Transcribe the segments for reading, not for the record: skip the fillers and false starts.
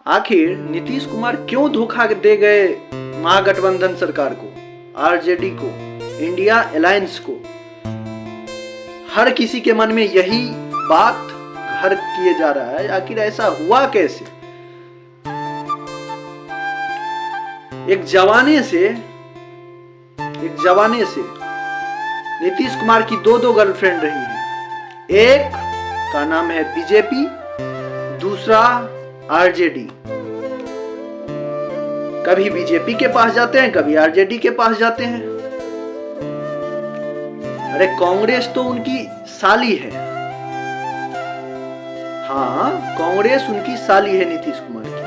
आखिर नीतीश कुमार क्यों धोखा दे गए महागठबंधन सरकार को, आरजेडी को, इंडिया अलायंस को? हर किसी के मन में यही बात घर किए जा रहा है, आखिर ऐसा हुआ कैसे? एक जमाने से नीतीश कुमार की दो गर्लफ्रेंड रही है। एक का नाम है बीजेपी, दूसरा आरजेडी। कभी बीजेपी के पास जाते हैं, कभी आरजेडी के पास जाते हैं। अरे कांग्रेस तो उनकी साली है। हाँ, कांग्रेस उनकी साली है नीतीश कुमार की।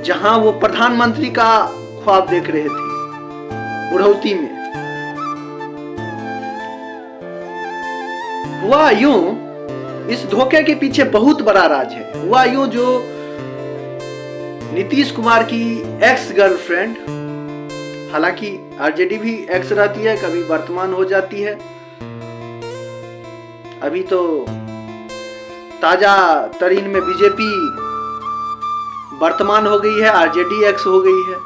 जहां वो प्रधानमंत्री का ख्वाब देख रहे थे बुढ़ौती में। हुआ यूं, इस धोखे के पीछे बहुत बड़ा राज है। हुआ यूं, जो नीतीश कुमार की एक्स गर्लफ्रेंड, हालांकि आरजेडी भी एक्स रहती है, कभी वर्तमान हो जाती है। अभी तो ताजा तरीन में बीजेपी वर्तमान हो गई है, आरजेडी एक्स हो गई है।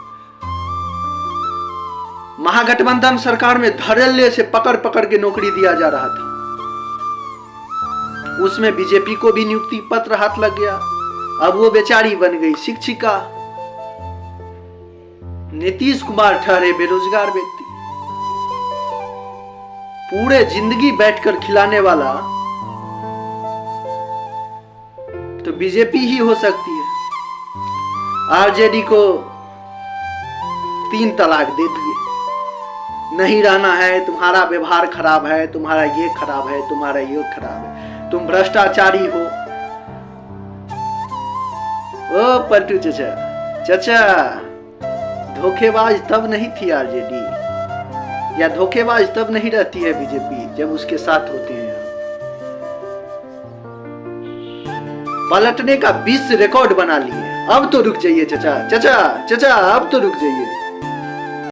महागठबंधन सरकार में धड़ल्ले से पकड़ पकड़ के नौकरी दिया जा रहा था, उसमें बीजेपी को भी नियुक्ति पत्र हाथ लग गया। अब वो बेचारी बन गई शिक्षिका। नीतीश कुमार ठहरे बेरोजगार व्यक्ति। पूरे जिंदगी बैठकर खिलाने वाला तो बीजेपी ही हो सकती है। आरजेडी को 3 तलाक दे दिए। नहीं रहना है, तुम्हारा व्यवहार खराब है, तुम्हारा ये खराब है, तुम्हारा ये खराब है, तुम भ्रष्टाचारी हो। ओ पलटू चाचा, धोखेबाज तब नहीं थी आरजेडी, या धोखेबाज तब नहीं रहती है बीजेपी जब उसके साथ होते हैं। पलटने का 20 रिकॉर्ड बना लिए। अब तो रुक जाइए चाचा, अब तो रुक जाइए।